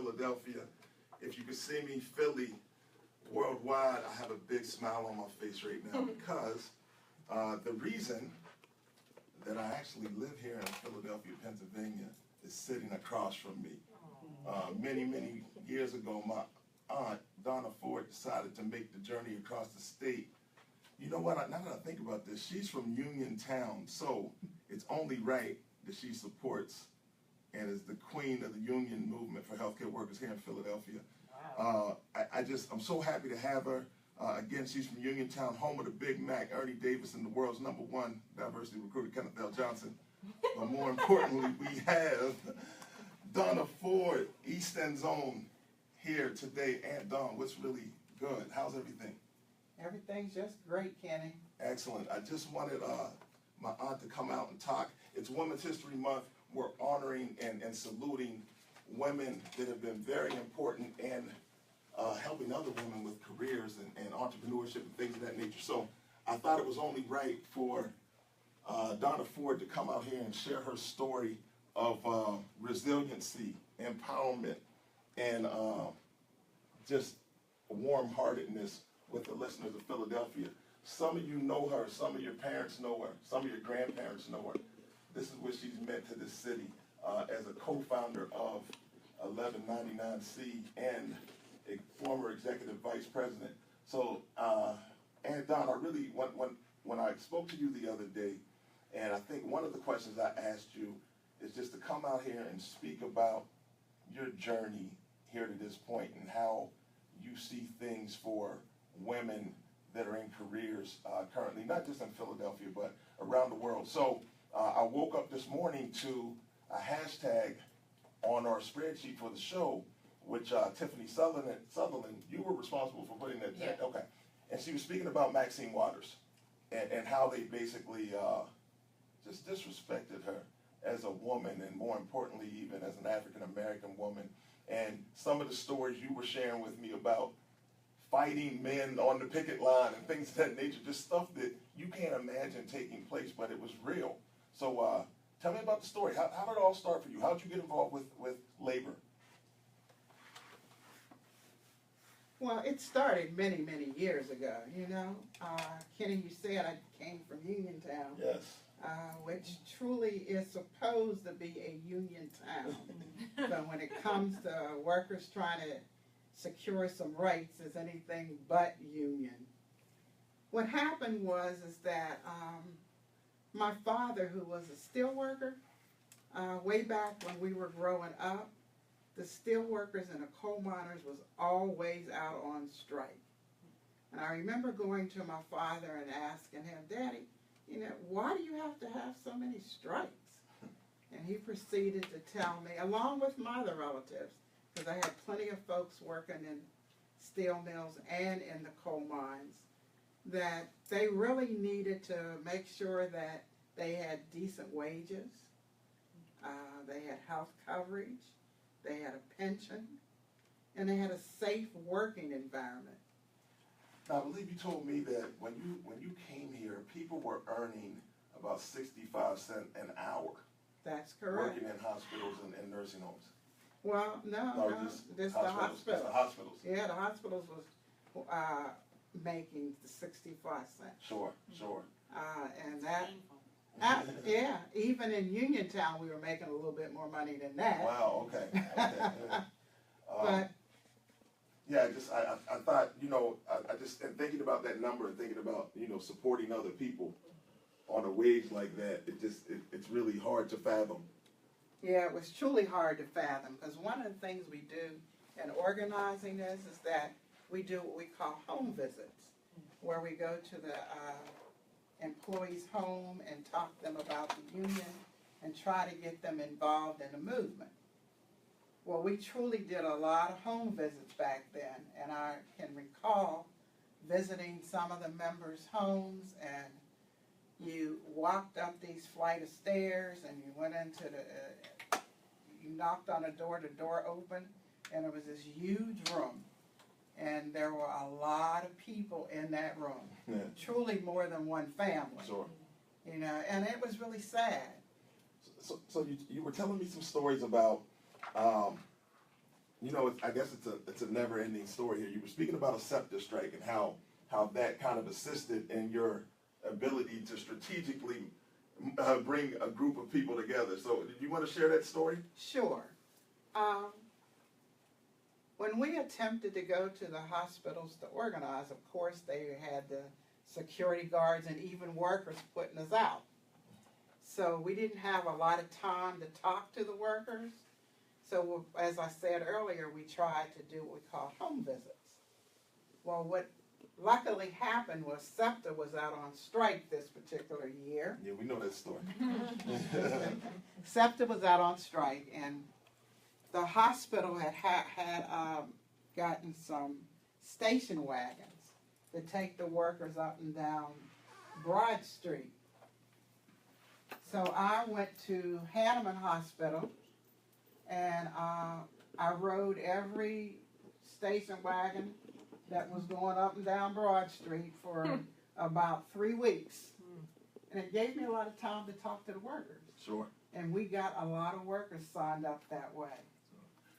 Philadelphia. If you could see me, Philly, worldwide, I have a big smile on my face right now because the reason that I actually live here in Philadelphia, Pennsylvania, is sitting across from me. Many years ago, my aunt, Donna Ford, decided to make the journey across the state. You know what, now that I think about this, she's from Uniontown, so it's only right that she supports and is the queen of the union movement for healthcare workers here in Philadelphia. Wow. I'm so happy to have her. Again, she's from Uniontown, home of the Big Mac, Ernie Davis, and the world's #1 diversity recruiter, Kenneth L. Johnson. But more importantly, we have Donna Ford, East End Zone, here today. Aunt Dawn, what's really good? How's everything? Everything's just great, Kenny. Excellent. I just wanted my aunt to come out and talk. It's Women's History Month. We're honoring and saluting women that have been very important and helping other women with careers and entrepreneurship and things of that nature. So I thought it was only right for Donna Ford to come out here and share her story of resiliency, empowerment, and just warm-heartedness with the listeners of Philadelphia. Some of you know her, some of your parents know her, some of your grandparents know her. This is what she's meant to this city as a co-founder of 1199C and a former executive vice president. So, and Don, I really, when I spoke to you the other day, and I think one of the questions I asked you is just to come out here and speak about your journey here to this point and how you see things for women that are in careers currently, not just in Philadelphia, but around the world. So I woke up this morning to a hashtag on our spreadsheet for the show, which Tiffany Southerland, you were responsible for putting that. Yeah. Okay. And she was speaking about Maxine Waters and how they basically just disrespected her as a woman, and more importantly, even as an African-American woman. And some of the stories you were sharing with me about fighting men on the picket line and things of that nature, just stuff that you can't imagine taking place, but it was real. So tell me about the story. How did it all start for you? How did you get involved with labor? Well, it started many years ago, you know. Kenny, you said I came from Uniontown. Yes. Which truly is supposed to be a union town. But when it comes to workers trying to secure some rights, it's anything but union. What happened was that my father, who was a steel worker, way back when we were growing up, the steel workers and the coal miners was always out on strike. And I remember going to my father and asking him, Daddy, you know, why do you have to have so many strikes? And he proceeded to tell me, along with my other relatives, because I had plenty of folks working in steel mills and in the coal mines, that they really needed to make sure that they had decent wages, they had health coverage, they had a pension, and they had a safe working environment. Now, I believe you told me that when you came here, people were earning about 65 cents an hour. That's correct. Working in hospitals and nursing homes. Well, no, just the hospitals. Just the hospitals. Yeah, the hospitals was making the 65 cents. Sure. And that, yeah, even in Uniontown, we were making a little bit more money than that. Wow. Okay. But yeah, I thought, you know, I just, and thinking about that number and thinking about, you know, supporting other people on a wage like that, it's really hard to fathom. yeah, it was truly hard to fathom, because one of the things we do in organizing this is that we do what we call home visits, where we go to the employee's home and talk to them about the union and try to get them involved in the movement. Well, we truly did a lot of home visits back then, and I can recall visiting some of the members' homes, and you walked up these flight of stairs and you went into you knocked on a door, the door opened, and it was this huge room, and there were a lot of people in that room. Yeah. Truly more than one family. Sure. You know, and it was really sad. So you were telling me some stories about, You know, I guess it's a never-ending story here. You were speaking about a scepter strike and how that kind of assisted in your ability to strategically bring a group of people together. So, did you want to share that story? Sure. When we attempted to go to the hospitals to organize, of course, they had the security guards and even workers putting us out. So we didn't have a lot of time to talk to the workers. So as I said earlier, we tried to do what we call home visits. Well, what luckily happened was SEPTA was out on strike this particular year. Yeah, we know that story. SEPTA was out on strike, and the hospital had gotten some station wagons to take the workers up and down Broad Street. So I went to Hanneman Hospital, and I rode every station wagon that was going up and down Broad Street for about 3 weeks. And it gave me a lot of time to talk to the workers. Sure. And we got a lot of workers signed up that way.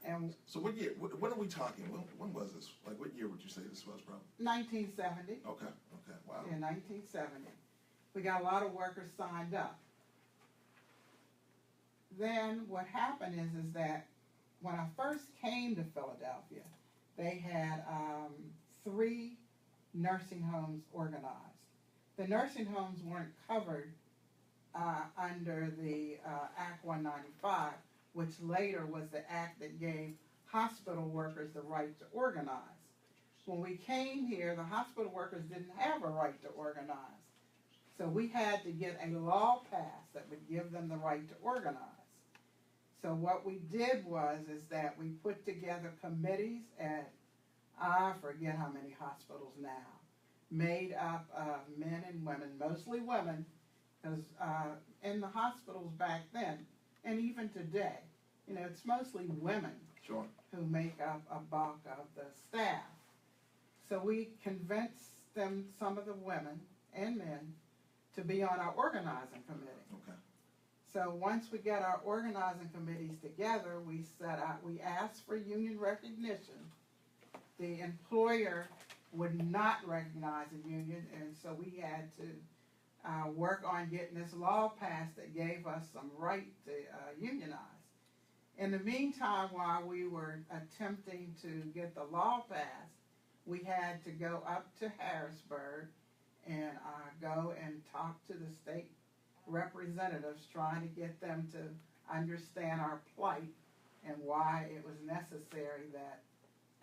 And so what year, when are we talking? When was this? Like, what year would you say this was, probably? 1970. Okay, wow. In 1970. We got a lot of workers signed up. Then what happened is that when I first came to Philadelphia, they had 3 nursing homes organized. The nursing homes weren't covered under the Act 195, which later was the act that gave hospital workers the right to organize. When we came here, the hospital workers didn't have a right to organize. So we had to get a law passed that would give them the right to organize. So what we did is that we put together committees at, I forget how many hospitals now, made up of men and women, mostly women, because in the hospitals back then, and even today, you know, it's mostly women Sure. who make up a bulk of the staff. So we convinced them, some of the women and men, to be on our organizing committee. Okay. So once we got our organizing committees together, we asked for union recognition. The employer would not recognize a union, and so we had to work on getting this law passed that gave us some right to unionize. In the meantime, while we were attempting to get the law passed, we had to go up to Harrisburg and go and talk to the state representatives, trying to get them to understand our plight and why it was necessary that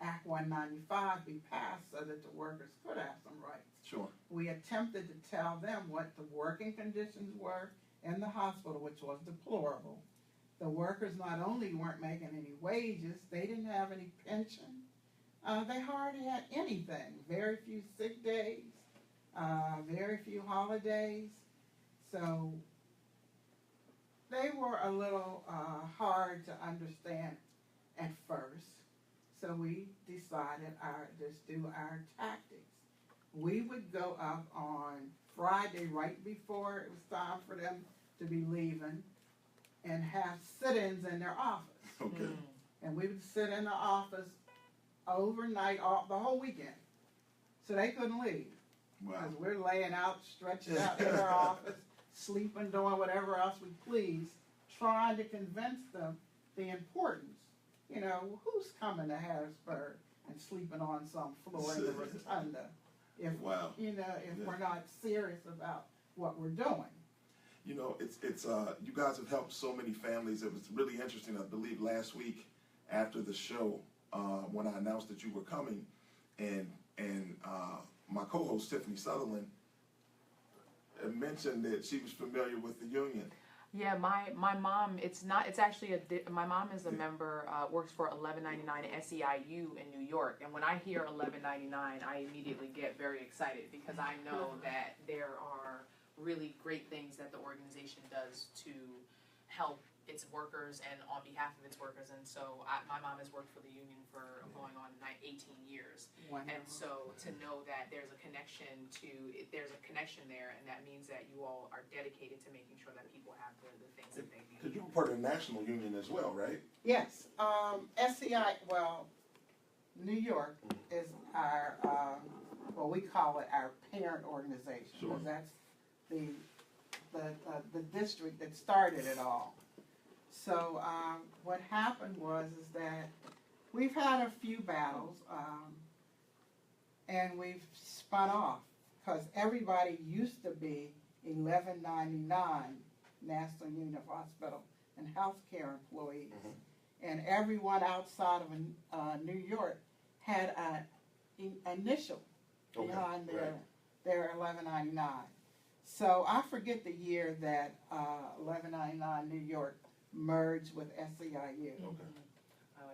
Act 195 be passed so that the workers could have some rights. Sure. We attempted to tell them what the working conditions were in the hospital, which was deplorable. The workers not only weren't making any wages, they didn't have any pension. They hardly had anything. Very few sick days, very few holidays. So they were a little hard to understand at first. So we decided just do our tactics. We would go up on Friday right before it was time for them to be leaving and have sit-ins in their office. Okay. And we would sit in the office overnight, the whole weekend. So they couldn't leave. Wow. Because we're laying out, stretched out in our office, sleeping, doing whatever else we please, trying to convince them the importance. You know, who's coming to Harrisburg and sleeping on some floor in the rotunda if, wow. you know, if we're not serious about what we're doing? You know, it's you guys have helped so many families. It was really interesting. I believe last week after the show, when I announced that you were coming, and my co-host Tiffany Southerland mentioned that she was familiar with the union. Yeah, my mom, my mom is a member, works for 1199 SEIU in New York. And when I hear 1199, I immediately get very excited because I know that there are really great things that the organization does to help its workers and on behalf of its workers. And so my mom has worked for the union for going on 18 years. Wonderful. And so to know that there's a connection there, and that means that you all are dedicated to making sure that people have the things that they need. Because you're part of the national union as well, right? Yes, SEI, well, New York is our, well, we call it our parent organization. Sure. Because that's the district that started it all. So what happened is that we've had a few battles, and we've spun off, because everybody used to be 1199 National Union of Hospital and Healthcare Employees. And everyone outside of New York had an initial behind their 1199. So I forget the year that 1199 New York merged with SEIU. Oh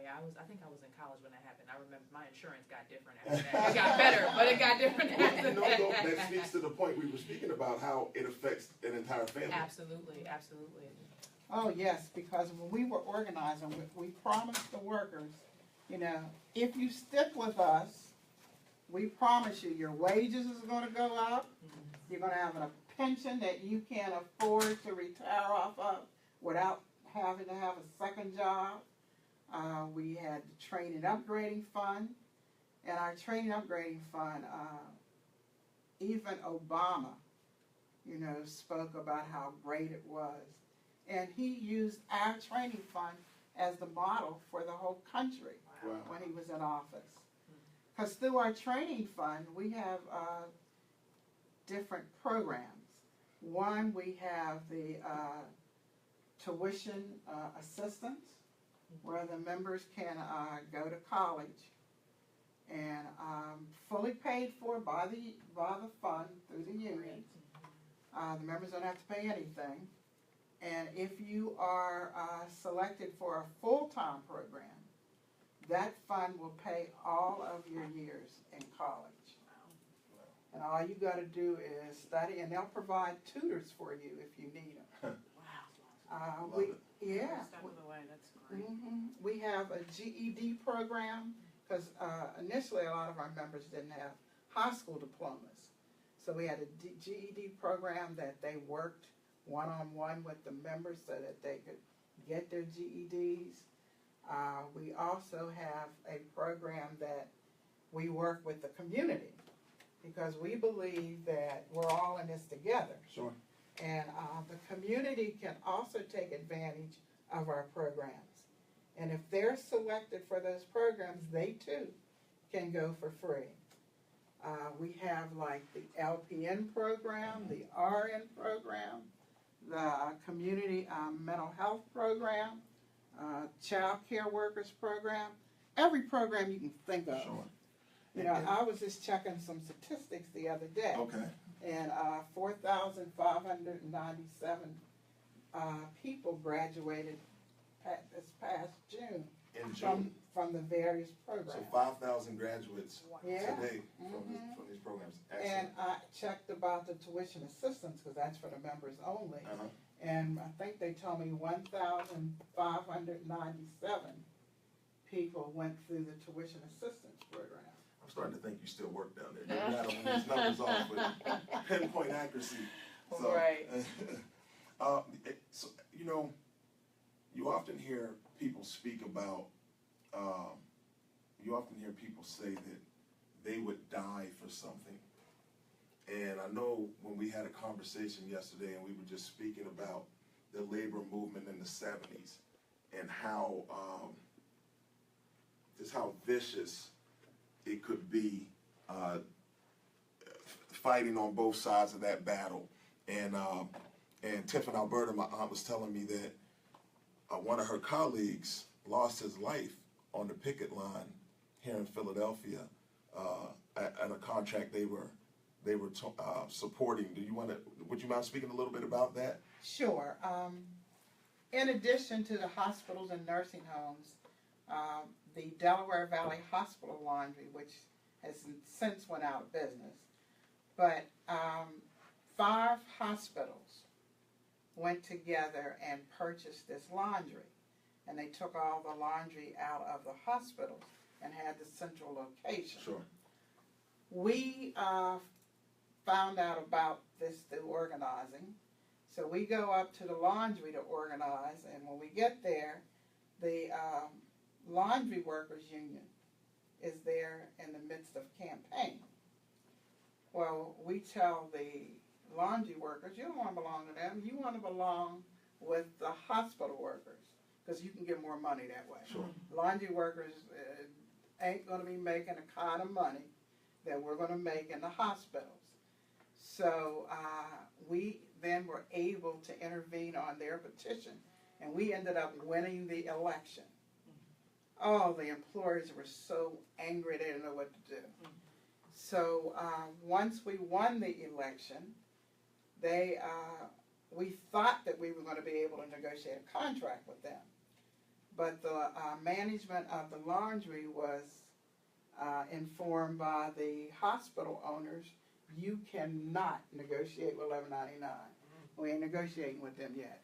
yeah, I think I was in college when that happened. I remember my insurance got different after that. It got better, but it got different after that. That speaks to the point we were speaking about, how it affects an entire family. Absolutely, absolutely. Oh yes, because when we were organizing, we promised the workers, you know, if you stick with us, we promise you your wages is going to go up. You're going to have a pension that you can afford to retire off of without having to have a second job. We had the training upgrading fund, and our training upgrading fund, even Obama, you know, spoke about how great it was. And he used our training fund as the model for the whole country when he was in office. Because through our training fund, we have different programs. One, we have the tuition assistance, where the members can go to college and fully paid for by the fund through the union. The members don't have to pay anything. And if you are selected for a full-time program, that fund will pay all of your years in college. And all you got to do is study, and they'll provide tutors for you if you need them. We have a GED program, because initially a lot of our members didn't have high school diplomas. So we had a GED program that they worked one-on-one with the members so that they could get their GEDs. We also have a program that we work with the community, because we believe that we're all in this together. Sure. And the community can also take advantage of our programs. And if they're selected for those programs, they too can go for free. We have like the LPN program, the RN program, the community mental health program, child care workers program, every program you can think of. Sure. You know, I was just checking some statistics the other day. Okay. And 4,597 people graduated this past June. In June. From the various programs. So 5,000 graduates Yeah. today from these programs. Excellent. And I checked about the tuition assistance, because that's for the members only. And I think they told me 1,597 people went through the tuition assistance program. I'm starting to think you still work down there. You're rattling these numbers off with pinpoint accuracy. So, Right. So, you know, you often hear people speak about, you often hear people say that they would die for something. And I know when we had a conversation yesterday and we were just speaking about the labor movement in the 70s and how, just how vicious it could be, fighting on both sides of that battle. And Tiffany, Alberta, my aunt was telling me that one of her colleagues lost his life on the picket line here in Philadelphia at a contract they were supporting. Would you mind speaking a little bit about that? Sure. In addition to the hospitals and nursing homes, the Delaware Valley Hospital Laundry, which has since went out of business, but 5 hospitals went together and purchased this laundry. And they took all the laundry out of the hospitals and had the central location. Sure. We found out about this through organizing. So we go up to the laundry to organize, and when we get there, the laundry workers union is there in the midst of campaign. Well, we tell the laundry workers, you don't want to belong to them, you want to belong with the hospital workers, because you can get more money that way. Sure. Laundry workers ain't going to be making the kind of money that we're going to make in the hospitals. So we then were able to intervene on their petition, and we ended up winning the election. Oh, the employers were so angry they didn't know what to do. So once we won the election, we thought that we were going to be able to negotiate a contract with them. But the management of the laundry was informed by the hospital owners, you cannot negotiate with $11.99. We ain't negotiating with them yet.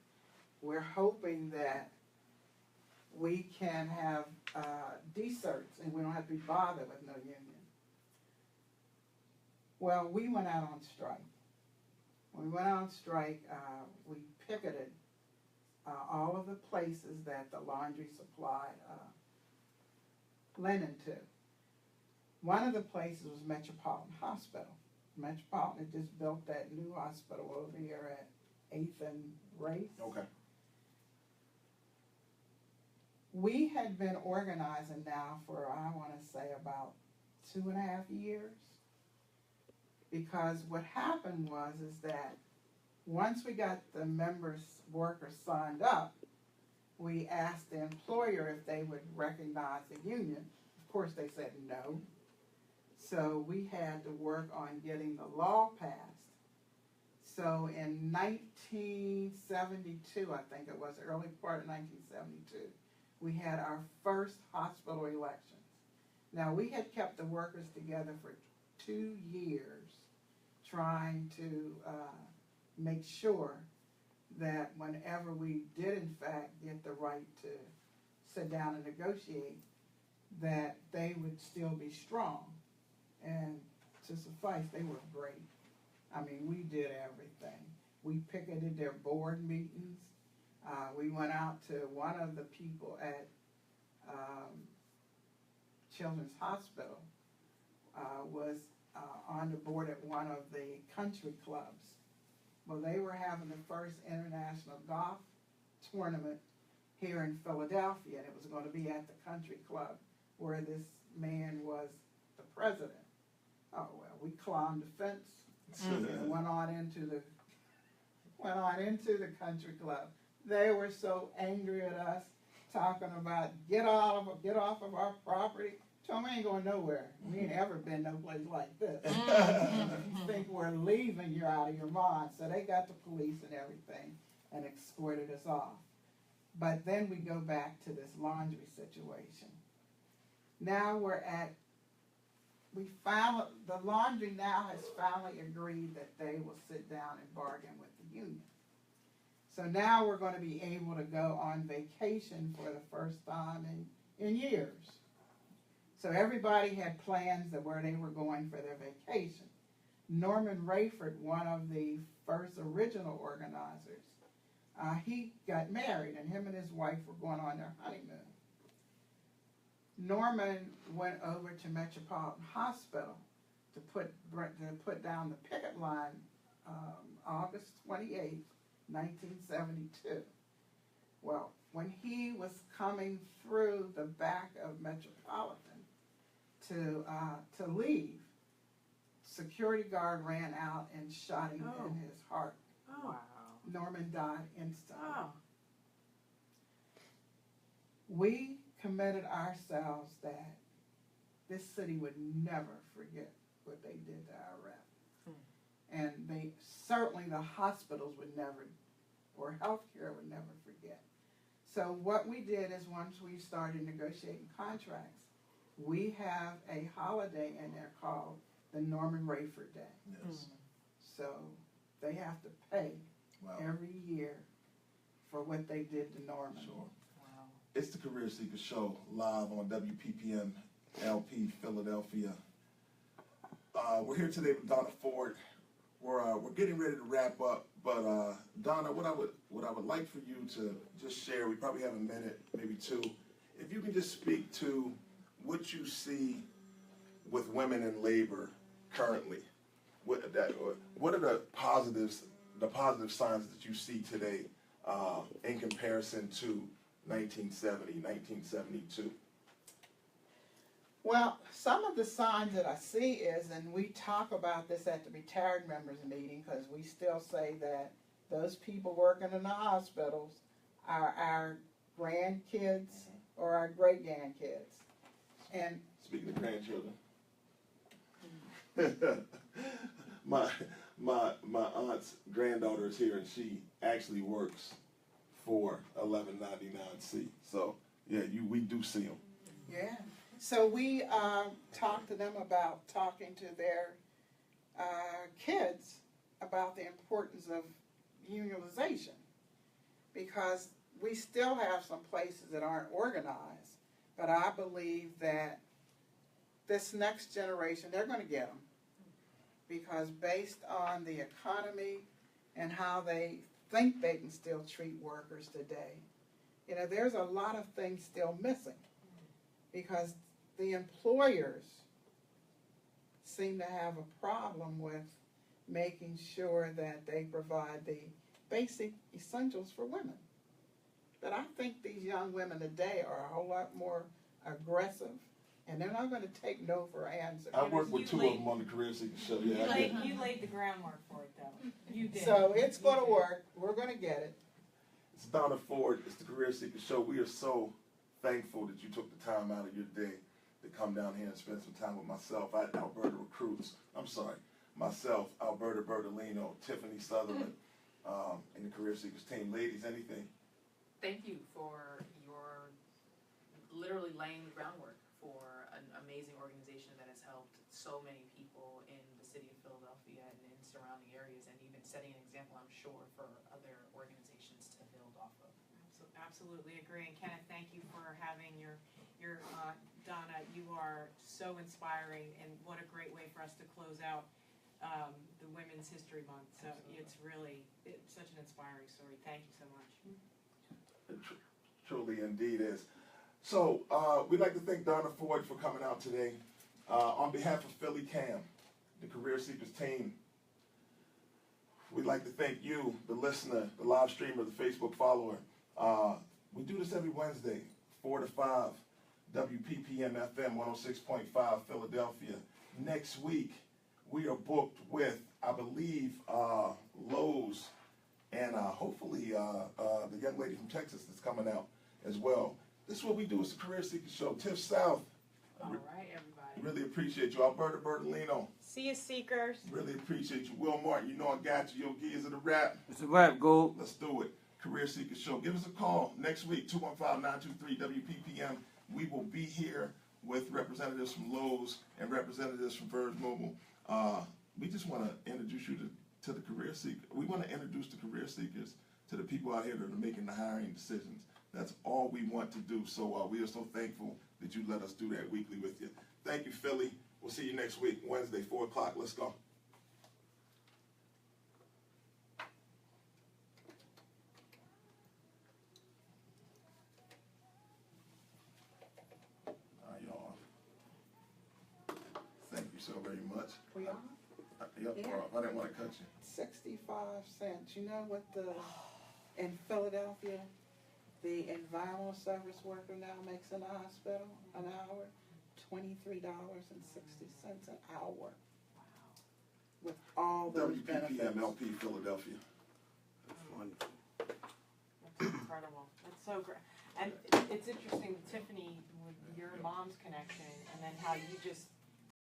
We're hoping that we can have deserts and we don't have to be bothered with no union. Well, we went out on strike. When we went out on strike, we picketed all of the places that the laundry supplied linen to. One of the places was Metropolitan Hospital. Metropolitan had just built that new hospital over here at 8th and Race. Okay. We had been organizing now for, I want to say, about 2.5 years. Because what happened is that once we got the workers signed up, we asked the employer if they would recognize the union. Of course, they said no. So we had to work on getting the law passed. So in 1972, I think it was, early part of 1972, we had our first hospital elections. Now, we had kept the workers together for 2 years trying to make sure that whenever we did in fact get the right to sit down and negotiate, that they would still be strong. And to suffice, they were great. I mean, we did everything. We picketed their board meetings. We went out to one of the people at Children's Hospital was on the board at one of the country clubs. Well, they were having the first international golf tournament here in Philadelphia, and it was going to be at the country club where this man was the president. Oh, well, we climbed the fence and went on into the country club. They were so angry at us, talking about get off of our property. So we ain't going nowhere. We ain't ever been no place like this. If you think we're leaving, you're out of your mind. So they got the police and everything and escorted us off. But then we go back to this laundry situation. Now the laundry now has finally agreed that they will sit down and bargain with the union. So now we're going to be able to go on vacation for the first time in years. So everybody had plans of where they were going for their vacation. Norman Rayford, one of the first original organizers, he got married, and him and his wife were going on their honeymoon. Norman went over to Metropolitan Hospital to put down the picket line August 28th, 1972. Well, when he was coming through the back of Metropolitan to leave, security guard ran out and shot him in his heart. Oh. Wow. Norman died instantly. Oh. We committed ourselves that this city would never forget what they did to our rep. And certainly the hospitals would never, or healthcare would never forget. So what we did is once we started negotiating contracts, we have a holiday in there called the Norman Rayford Day. Yes. So they have to pay Wow. every year for what they did to Norman. Sure. Wow. It's the Career Seeker Show, live on WPPM LP Philadelphia. We're here today with Donna Ford. We're getting ready to wrap up, but Donna, what I would like for you to just share, we probably have a minute, maybe two, if you can just speak to what you see with women in labor currently. What are the positive signs that you see today in comparison to 1970, 1972? Well, some of the signs that I see is, and we talk about this at the retired members meeting, because we still say that those people working in the hospitals are our grandkids or our great-grandkids. And Speaking of grandchildren, my aunt's granddaughter is here, and she actually works for 1199C. So yeah, we do see them. yeah. So we talk to them about talking to their kids about the importance of unionization, because we still have some places that aren't organized, but I believe that this next generation, they're going to get them, because based on the economy and how they think they can still treat workers today, there's a lot of things still missing, because the employers seem to have a problem with making sure that they provide the basic essentials for women. But I think these young women today are a whole lot more aggressive, and they're not going to take no for an answer. I worked with two of them on the Career Seeker Show. Yeah, You laid the groundwork for it, though. You did. So it's going to work. We're going to get it. It's Donna Ford. It's the Career Seeker Show. We are so thankful that you took the time out of your day to come down here and spend some time with myself. Alberta Recruits. Myself, Alberta Bertolino, Tiffany Southerland, and the Career Seekers team. Ladies, anything? Thank you for your literally laying the groundwork for an amazing organization that has helped so many people in the city of Philadelphia and in surrounding areas, and even setting an example, I'm sure, for other organizations to build off of. Absolutely agree. And Kenneth, thank you for having your Donna. You are so inspiring, and what a great way for us to close out the Women's History Month. So Absolutely. it's such an inspiring story. Thank you so much. It truly indeed is. So we'd like to thank Donna Ford for coming out today. On behalf of Philly Cam, the Career Seekers team, we'd like to thank you, the listener, the live streamer, the Facebook follower. We do this every Wednesday, 4 to 5, WPPM FM 106.5 Philadelphia. Next week, we are booked with, I believe, Lowe's, and hopefully the young lady from Texas that's coming out as well. This is what we do. It's the Career Seeker Show. Tiff South. All right, everybody. Really appreciate you. Alberta Bertolino. See you, Seekers. Really appreciate you. Will Martin, you know I got you. Yo, is it a wrap? It's a wrap, Gold. Let's do it. Career Seeker Show. Give us a call next week, 215-923-WPPM. We will be here with representatives from Lowe's and representatives from Verge Mobile. We just want to introduce you to the career seeker. We want to introduce the career seekers to the people out here that are making the hiring decisions. That's all we want to do. So we are so thankful that you let us do that weekly with you. Thank you, Philly. We'll see you next week, Wednesday, 4 o'clock. Let's go. Y'all. Thank you so very much. We are Yep, Yeah. I didn't want to cut you. 65 cents. You know what in Philadelphia, the environmental service worker now makes in the hospital an hour? $23.60 an hour. Wow. With all those benefits. WPPM LP Philadelphia. That's wonderful. That's incredible. That's so great. And it's interesting, Tiffany, with your mom's connection, and then how you just